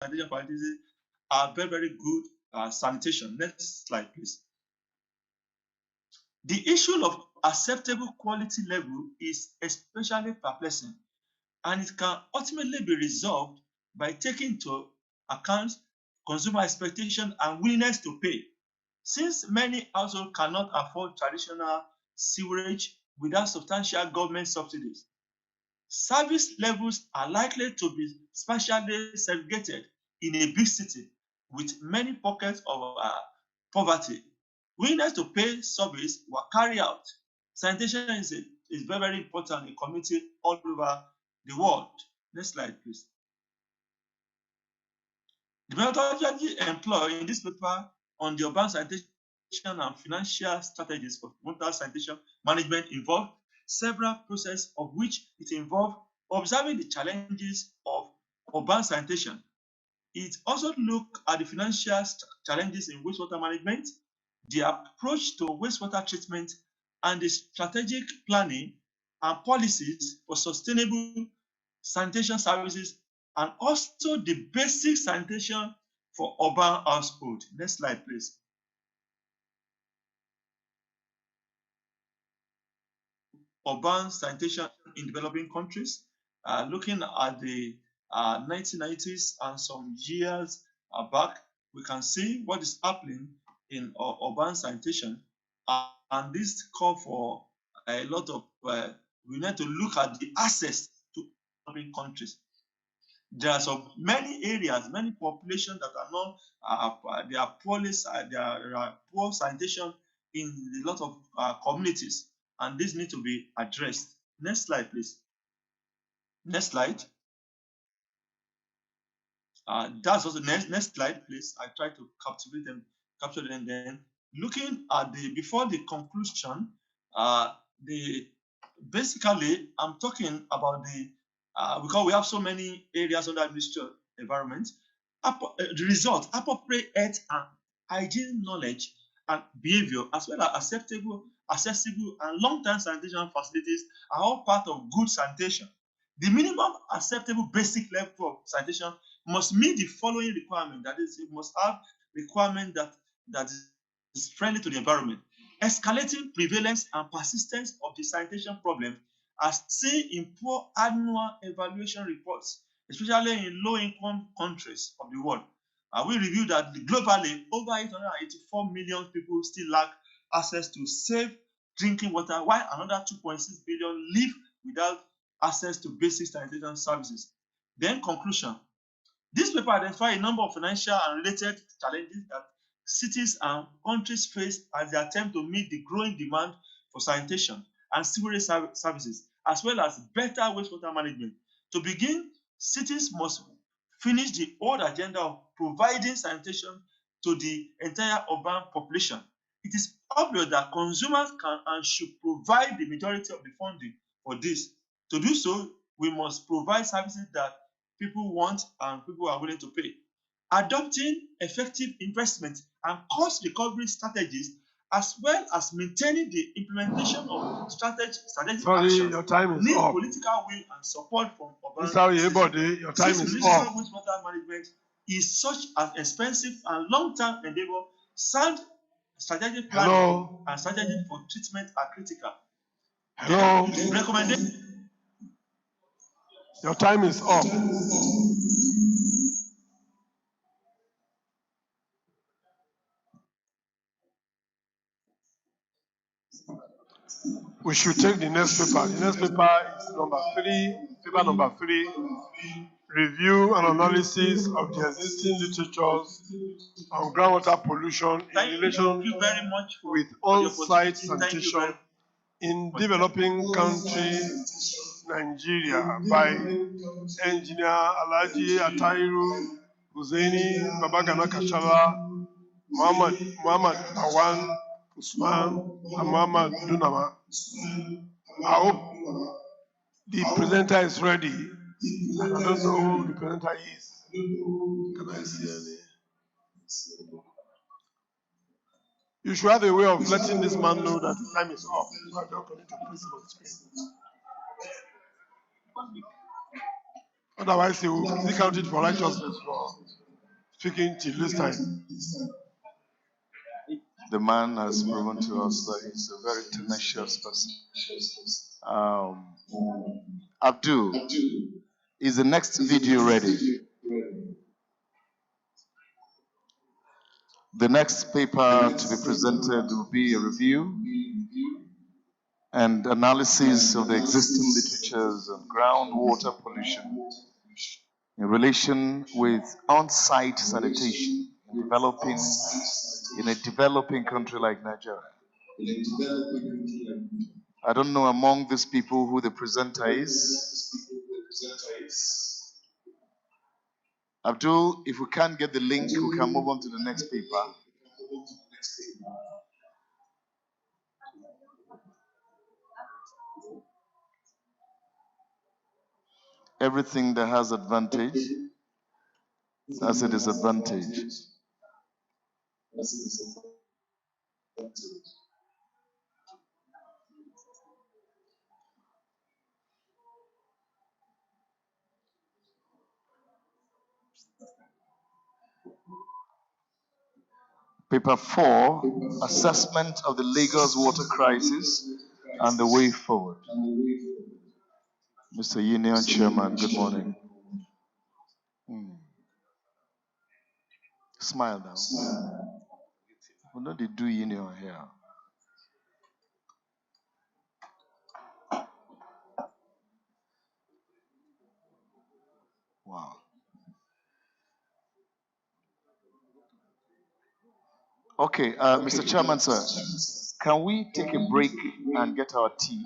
sanitation practices are very, very good sanitation. Next slide, please. The issue of acceptable quality level is especially perplexing, and it can ultimately be resolved by taking into account consumer expectation and willingness to pay. Since many households cannot afford traditional sewerage without substantial government subsidies, service levels are likely to be spatially segregated in a big city with many pockets of poverty. Willingness to pay service will carry out. Sanitation is very, very important in community all over the world. Next slide, please. The methodology employed in this paper on the urban sanitation and financial strategies for water sanitation management involved several processes, of which it involved observing the challenges of urban sanitation. It also looked at the financial challenges in wastewater management, the approach to wastewater treatment, and the strategic planning and policies for sustainable sanitation services, and also the basic sanitation for urban household. Next slide, please. Urban sanitation in developing countries, looking at the 1990s and some years back, we can see what is happening in urban sanitation, and this call for a lot of we need to look at the access to developing countries. There are so many areas, many populations that are not they are poorly there are poor sanitation in a lot of communities, and this need to be addressed. Next slide, please. Next slide. That's also next slide, please. I try to capture them. Then looking at the before the conclusion, basically I'm talking about the because we have so many areas under administrative environment. The result: appropriate health and hygiene knowledge and behavior, as well as acceptable, accessible, and long-term sanitation facilities are all part of good sanitation. The minimum acceptable basic level of sanitation must meet the following requirement. That is, it must have requirement that is friendly to the environment. Escalating prevalence and persistence of the sanitation problem as seen in poor annual evaluation reports, especially in low-income countries of the world. We reviewed that globally, over 884 million people still lack access to safe drinking water, while another 2.6 billion live without access to basic sanitation services. Then conclusion. This paper identifies a number of financial and related challenges that cities and countries face as they attempt to meet the growing demand for sanitation and sewerage services, as well as better wastewater management. To begin, cities must finish the old agenda of providing sanitation to the entire urban population. It is obvious that consumers can and should provide the majority of the funding for this. To do so, we must provide services that people want and people are willing to pay. Adopting effective investment and cost recovery strategies, as well as maintaining the implementation of strategic actions, your time is need up. political will and support from urban Sorry, everybody, your time is up. Wastewater management is such an expensive and long-term endeavor. Sound strategic planning and strategy for treatment are critical. Hello. Recommendation. Your time is up. We should take the next paper. The next paper is number 3, paper number 3, review and analysis of the existing literatures on groundwater pollution in relation with on-site sanitation in developing country Nigeria by engineer Alhaji Atairu Hussaini Babagana Kashala, Muhammad Awan Usman, and Muhammad Dunama. I hope the presenter is ready. I don't know who the presenter is. Can I see any? You should have a way of letting this man know that the time is up. You are not going to place him on screen. Otherwise, he will be counted for righteousness for speaking till this time. The man has proven to us that he's a very tenacious person. Abdul, is the next video ready? The next paper to be presented will be a review and analysis of the existing literatures on groundwater pollution in relation with on-site sanitation in a developing country like Nigeria. I don't know among these people who the presenter is. Abdul, if we can't get the link, we can move on to the next paper. Everything that has advantage has a disadvantage. Paper 4, Assessment of the Lagos Water Crisis and the Way Forward. Mr. Union Chairman, good morning. Smile now. We know they do union here. Wow. Okay, Mr. Chairman, sir, can we take a break and get our tea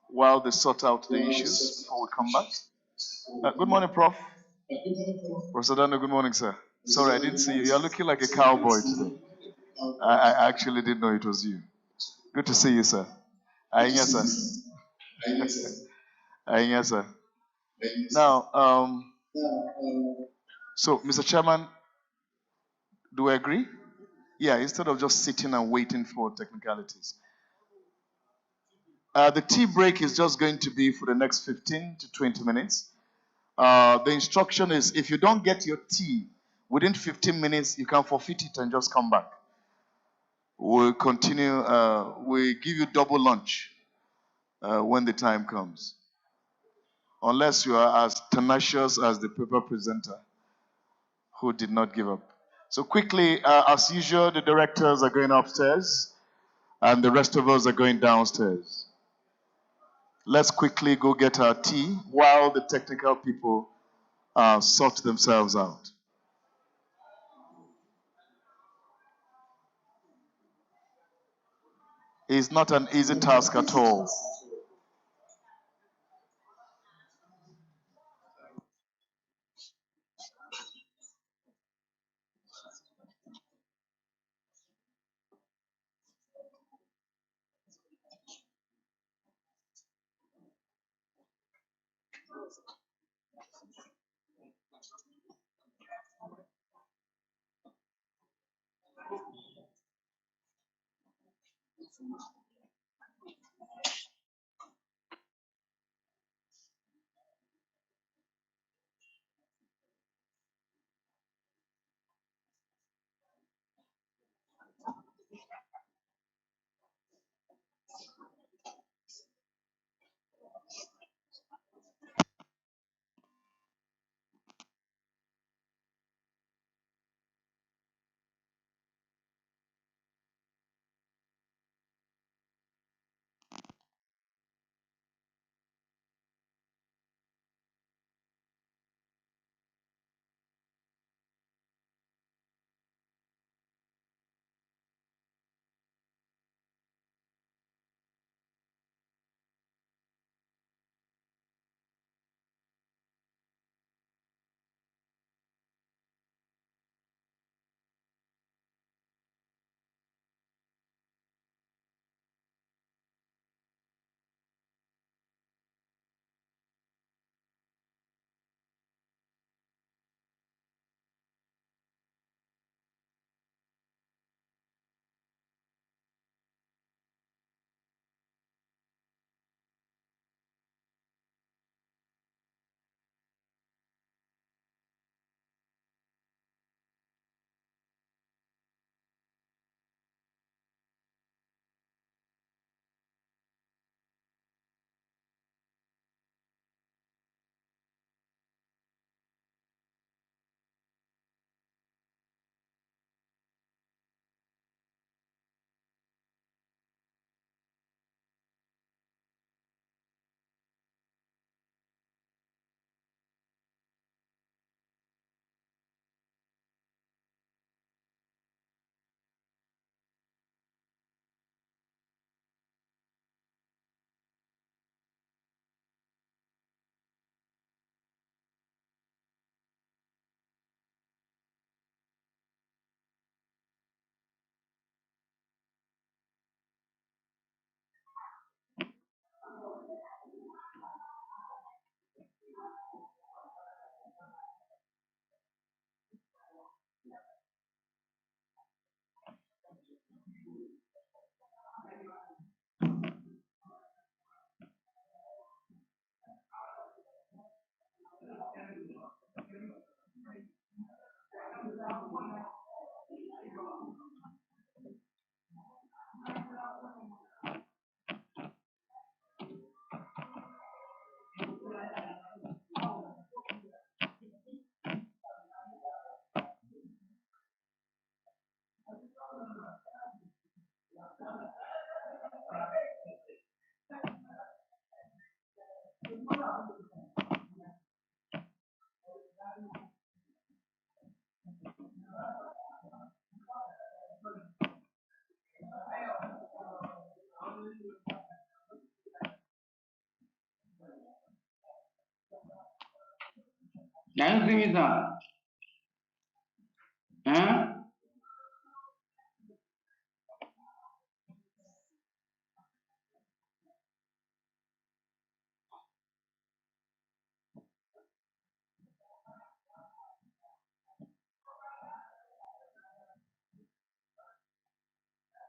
while they sort out the issues before we come back? Good morning, Prof. Professor Dano, good morning, sir. Sorry, I didn't see you. You're looking like a cowboy today. I actually didn't know it was you. Good to see you, sir. Yes, sir. Yes, sir. Now, so, Mr. Chairman, do we agree? Yeah, instead of just sitting and waiting for technicalities. The tea break is just going to be for the next 15 to 20 minutes. The instruction is if you don't get your tea within 15 minutes, you can forfeit it and just come back. We'll continue, we give you double lunch when the time comes. Unless you are as tenacious as the paper presenter who did not give up. So quickly, as usual, the directors are going upstairs and the rest of us are going downstairs. Let's quickly go get our tea while the technical people sort themselves out. It's not an easy task at all. Now sing it. Huh?